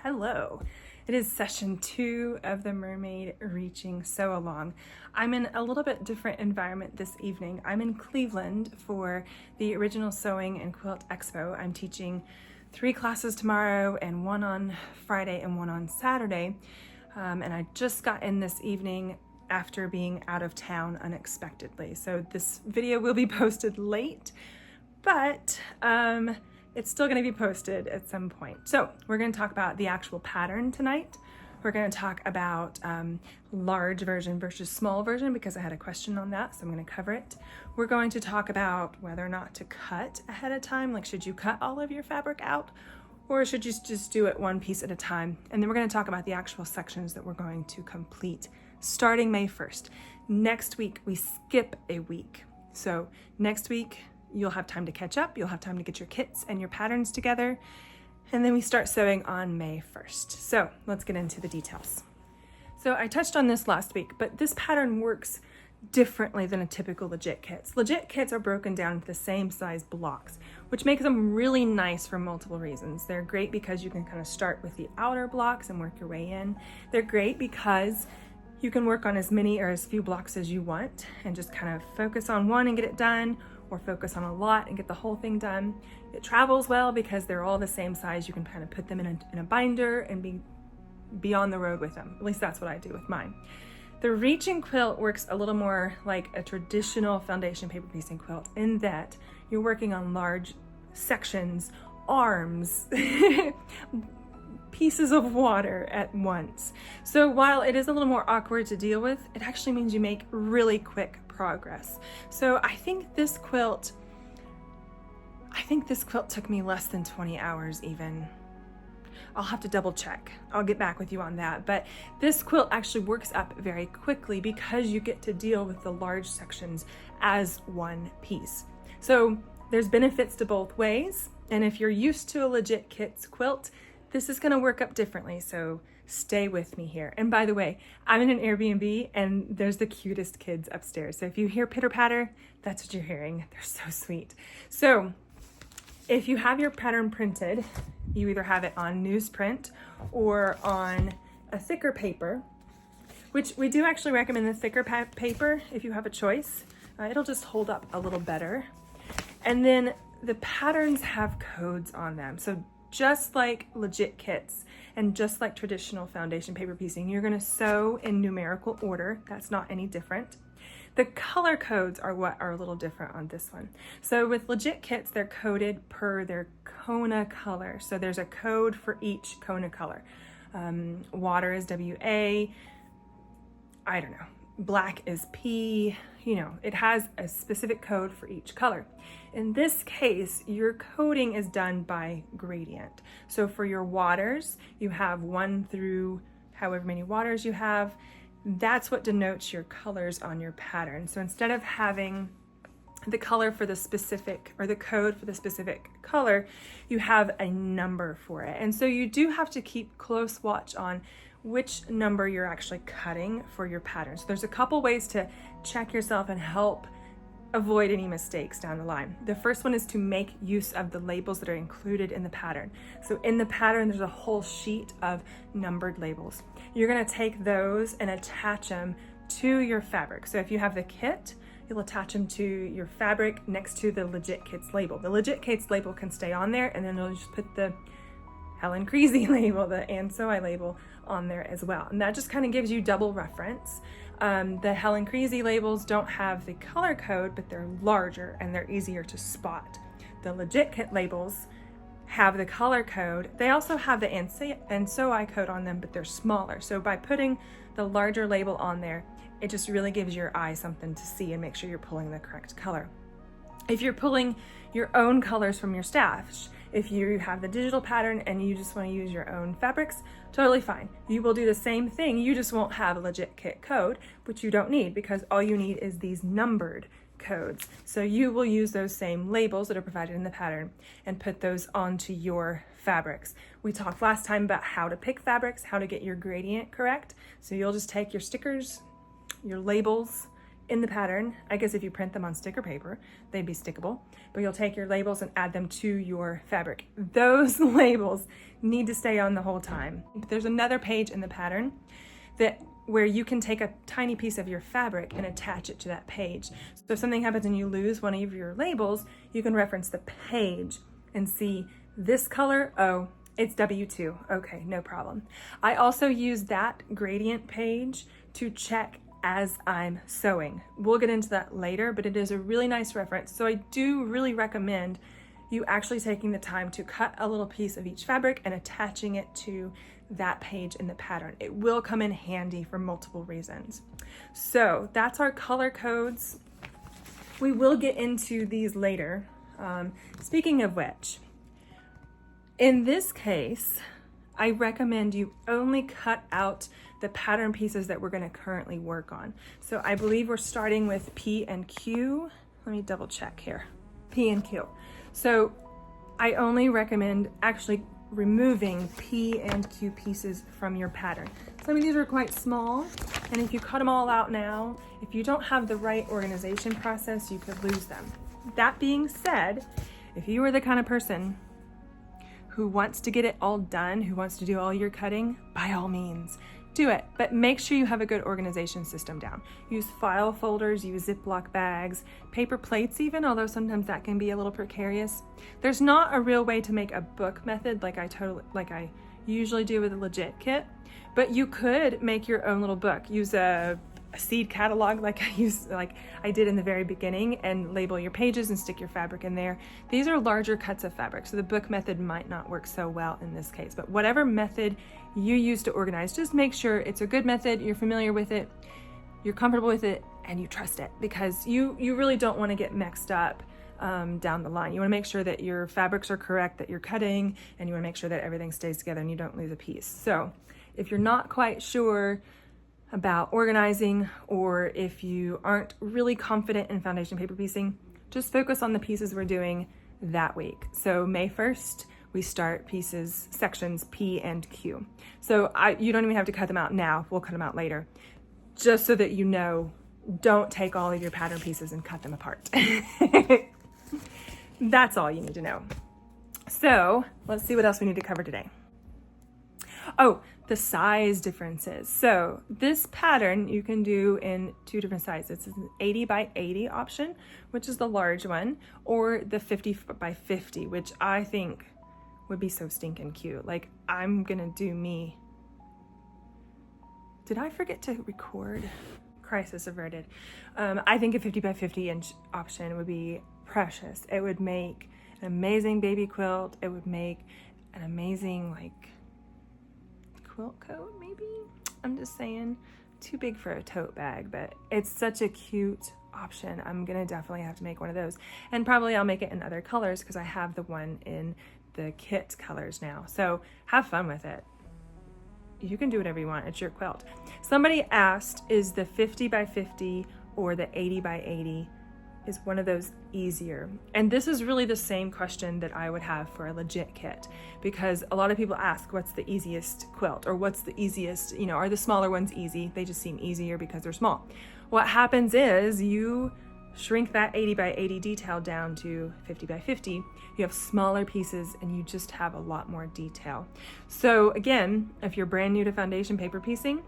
Hello. It is session 2 of the Mermaid Reaching Sew Along. I'm in a little bit different environment this evening. I'm in Cleveland for the Original Sewing and Quilt Expo. I'm teaching 3 classes tomorrow and 1 on Friday and 1 on Saturday. And I just got in this evening after being out of town unexpectedly. So this video will be posted late, but it's still going to be posted at some point. So we're going to talk about the actual pattern tonight. We're going to talk about large version versus small version because I had a question on that, so I'm going to cover it. We're going to talk about whether or not to cut ahead of time, like should you cut all of your fabric out or should you just do it one piece at a time? And then we're going to talk about the actual sections that we're going to complete starting May 1st. Next week, we skip a week. So next week, you'll have time to catch up, you'll have time to get your kits and your patterns together, and then we start sewing on May 1st. So let's get into the details. So I touched on this last week, but this pattern works differently than a typical legit kits. Legit kits are broken down into the same size blocks, which makes them really nice for multiple reasons. They're great because you can kind of start with the outer blocks and work your way in. They're great because you can work on as many or as few blocks as you want and just kind of focus on one and get it done, or focus on a lot and get the whole thing done. It travels well because they're all the same size. You can kind of put them in a binder and be on the road with them. At least that's what I do with mine. The reaching quilt works a little more like a traditional foundation paper piecing quilt in that you're working on large sections, arms, pieces of water at once. So while it is a little more awkward to deal with, it actually means you make really quick progress. So I think this quilt took me less than 20 hours even. I'll have to double check. I'll get back with you on that. But this quilt actually works up very quickly because you get to deal with the large sections as one piece. So there's benefits to both ways. And if you're used to a legit kits quilt, this is gonna work up differently. So stay with me here. And by the way, I'm in an Airbnb and there's the cutest kids upstairs. So if you hear pitter patter, that's what you're hearing. They're so sweet. So if you have your pattern printed, you either have it on newsprint or on a thicker paper, which we do actually recommend the thicker paper if you have a choice. It'll just hold up a little better. And then the patterns have codes on them. So just like legit kits and just like traditional foundation paper piecing, you're going to sew in numerical order. That's not any different. The color codes are what are a little different on this one. So with legit kits, they're coded per their Kona color. So there's a code for each Kona color. Water is WA, I don't know, black is P, it has a specific code for each color. In this case, your coding is done by gradient. So for your waters, you have 1 through however many waters you have. That's what denotes your colors on your pattern. So instead of having the color for the specific or the code for the specific color, you have a number for it. And so you do have to keep close watch on which number you're actually cutting for your pattern. So there's a couple ways to check yourself and help avoid any mistakes down the line. The first one is to make use of the labels that are included in the pattern. So in the pattern, there's a whole sheet of numbered labels. You're gonna take those and attach them to your fabric. So if you have the kit, you'll attach them to your fabric next to the legit kits label. The legit kits label can stay on there, and then you'll just put the Helen Creasy label, the And Sew I label on there as well. And that just kind of gives you double reference. The Helen Creasy labels don't have the color code, but they're larger and they're easier to spot. The legit kit labels have the color code. They also have the And Sew I code on them, but they're smaller. So by putting the larger label on there, it just really gives your eye something to see and make sure you're pulling the correct color. If you're pulling your own colors from your stash, if you have the digital pattern and you just want to use your own fabrics, totally fine. You will do the same thing. You just won't have a legit kit code, which you don't need because all you need is these numbered codes. So you will use those same labels that are provided in the pattern and put those onto your fabrics. We talked last time about how to pick fabrics, how to get your gradient correct. So you'll just take your stickers, your labels, in the pattern. I guess if you print them on sticker paper, they'd be stickable, but you'll take your labels and add them to your fabric. Those labels need to stay on the whole time. There's another page in the pattern where you can take a tiny piece of your fabric and attach it to that page. So if something happens and you lose one of your labels, you can reference the page and see this color, oh, it's W2, okay, no problem. I also use that gradient page to check as I'm sewing. We'll get into that later, but it is a really nice reference. So I do really recommend you actually taking the time to cut a little piece of each fabric and attaching it to that page in the pattern. It will come in handy for multiple reasons. So that's our color codes. We will get into these later. Speaking of which, in this case, I recommend you only cut out the pattern pieces that we're going to currently work on. So I believe we're starting with P and Q. Let me double check here. P and Q. So I only recommend actually removing P and Q pieces from your pattern. Some of these are quite small, and if you cut them all out now, if you don't have the right organization process, you could lose them. That being said, if you are the kind of person who wants to get it all done, who wants to do all your cutting, by all means, do it. But make sure you have a good organization system down. Use file folders, use Ziploc bags, paper plates even, although sometimes that can be a little precarious. There's not a real way to make a book method like I usually do with a legit kit, but you could make your own little book. Use a seed catalog like I did in the very beginning, and label your pages and stick your fabric in there. These are larger cuts of fabric, so the book method might not work so well in this case, but whatever method you use to organize, just make sure it's a good method, you're familiar with it, you're comfortable with it, and you trust it, because you really don't want to get mixed up down the line. You want to make sure that your fabrics are correct, that you're cutting, and you want to make sure that everything stays together and you don't lose a piece. So if you're not quite sure about organizing, or if you aren't really confident in foundation paper piecing, just focus on the pieces we're doing that week. So May 1st, we start sections P and Q. So you don't even have to cut them out now, we'll cut them out later. Just so that you know, don't take all of your pattern pieces and cut them apart. That's all you need to know. So let's see what else we need to cover today. Oh, the size differences. So this pattern you can do in two different sizes. It's an 80 by 80 option, which is the large one, or the 50 by 50, which I think would be so stinking cute. Like, I'm gonna do me. Did I forget to record? Crisis averted. I think a 50 by 50 inch option would be precious. It would make an amazing baby quilt. It would make an amazing, like, quilt coat, maybe? I'm just saying, too big for a tote bag, but it's such a cute option. I'm gonna definitely have to make one of those, and probably I'll make it in other colors because I have the one in the kit colors now. So have fun with it. You can do whatever you want, it's your quilt. Somebody asked, is the 50 by 50 or the 80 by 80, is one of those easier? And this is really the same question that I would have for a legit kit, because a lot of people ask, what's the easiest quilt, or what's the easiest, are the smaller ones easy? They just seem easier because they're small. What happens is you shrink that 80 by 80 detail down to 50 by 50, you have smaller pieces and you just have a lot more detail. So again, if you're brand new to foundation paper piecing,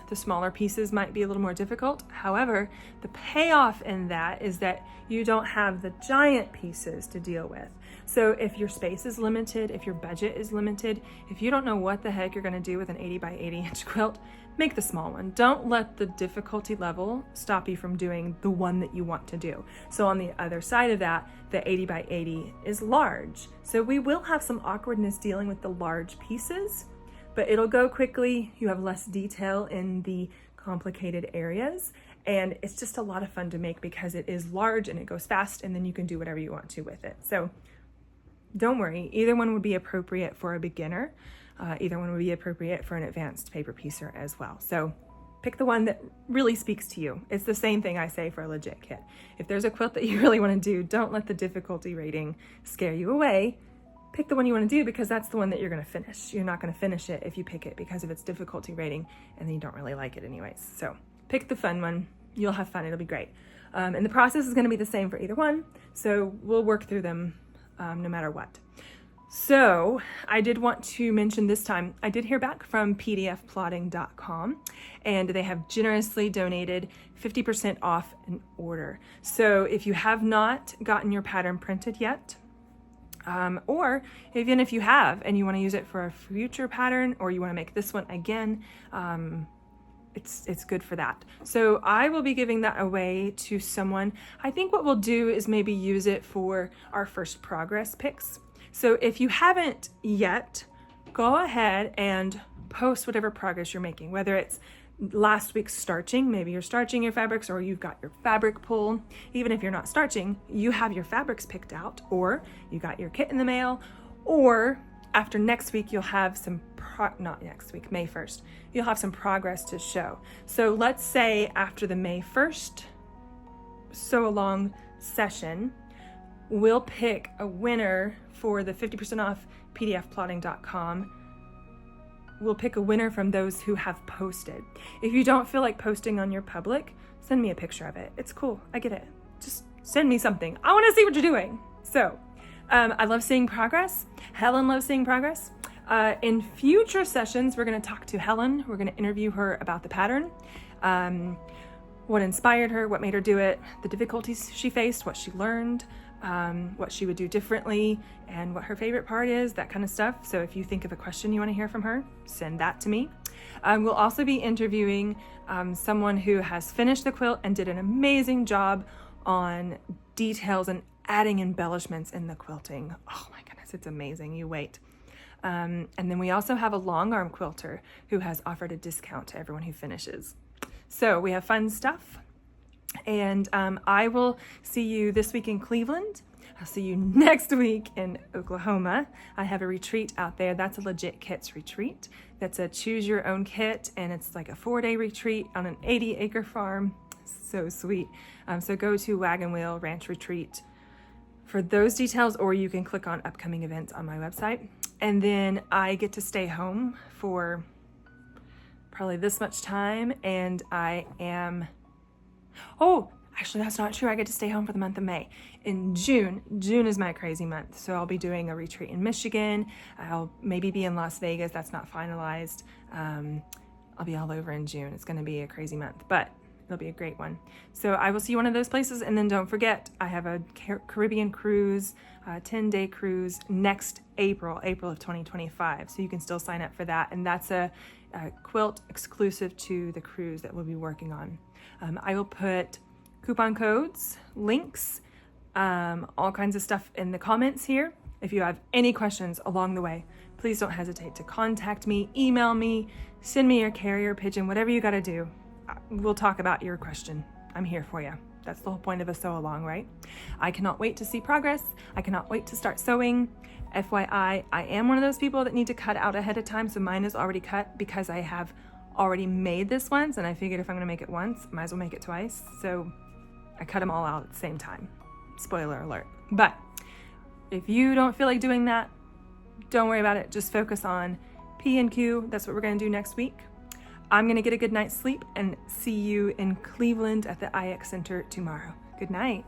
the smaller pieces might be a little more difficult. However, the payoff in that is that you don't have the giant pieces to deal with. So if your space is limited, if your budget is limited, if you don't know what the heck you're gonna do with an 80 by 80 inch quilt, make the small one. Don't let the difficulty level stop you from doing the one that you want to do. So on the other side of that, the 80 by 80 is large. So we will have some awkwardness dealing with the large pieces, but it'll go quickly. You have less detail in the complicated areas, and it's just a lot of fun to make because it is large and it goes fast, and then you can do whatever you want to with it. So don't worry, either one would be appropriate for a beginner. Either one would be appropriate for an advanced paper piecer as well. So pick the one that really speaks to you. It's the same thing I say for a legit kit. If there's a quilt that you really want to do, don't let the difficulty rating scare you away. Pick the one you want to do because that's the one that you're going to finish. You're not going to finish it if you pick it because of its difficulty rating and then you don't really like it anyways. So pick the fun one, You'll have fun. It'll be great. And the process is going to be the same for either one. So we'll work through them no matter what. So I did want to mention this time, I did hear back from pdfplotting.com, and they have generously donated 50% off an order. So if you have not gotten your pattern printed yet, or even if you have and you want to use it for a future pattern, or you want to make this one again, it's good for that. So I will be giving that away to someone. I think what we'll do is maybe use it for our first progress pics. So if you haven't yet, go ahead and post whatever progress you're making, whether it's last week's starching, maybe you're starching your fabrics, or you've got your fabric pull. Even if you're not starching, you have your fabrics picked out, or you got your kit in the mail, or after next week, you'll have some, not next week, May 1st, you'll have some progress to show. So let's say after the May 1st Sewalong session, we'll pick a winner for the 50% off pdfplotting.com. We'll pick a winner from those who have posted. If you don't feel like posting on your public, send me a picture of it. It's cool. I get it. Just send me something. I want to see what you're doing. So I love seeing progress. Helen loves seeing progress. In future sessions, we're going to talk to Helen. We're going to interview her about the pattern, what inspired her, what made her do it, the difficulties she faced, what she learned, what she would do differently, and what her favorite part is, that kind of stuff. So if you think of a question you want to hear from her, send that to me. We'll also be interviewing someone who has finished the quilt and did an amazing job on details and adding embellishments in the quilting. Oh my goodness, it's amazing. You wait. And then we also have a long arm quilter who has offered a discount to everyone who finishes. So we have fun stuff. And I will see you this week in Cleveland. I'll see you next week in Oklahoma. I have a retreat out there. That's a Legit Kits retreat. That's a choose your own kit, and it's like a 4-day retreat on an 80-acre farm. So sweet. So go to Wagon Wheel Ranch Retreat for those details, or you can click on upcoming events on my website. And then I get to stay home for probably this much time, and I am... Oh, actually, that's not true. I get to stay home for the month of May. In June is my crazy month. So I'll be doing a retreat in Michigan. I'll maybe be in Las Vegas. That's not finalized. I'll be all over in June. It's going to be a crazy month, but it'll be a great one. So I will see you one of those places. And then don't forget, I have a Caribbean cruise, 10-day cruise next April of 2025. So you can still sign up for that. And that's a quilt exclusive to the cruise that we'll be working on. I will put coupon codes, links, all kinds of stuff in the comments here. If you have any questions along the way, please don't hesitate to contact me, email me, send me your carrier pigeon, whatever you got to do. We'll talk about your question. I'm here for you. That's the whole point of a sew along, right? I cannot wait to see progress. I cannot wait to start sewing. FYI, I am one of those people that need to cut out ahead of time, so mine is already cut because I have already made this once, and I figured if I'm going to make it once, I might as well make it twice. So I cut them all out at the same time. Spoiler alert. But if you don't feel like doing that, don't worry about it. Just focus on P and Q. That's what we're going to do next week. I'm going to get a good night's sleep and see you in Cleveland at the IX Center tomorrow. Good night.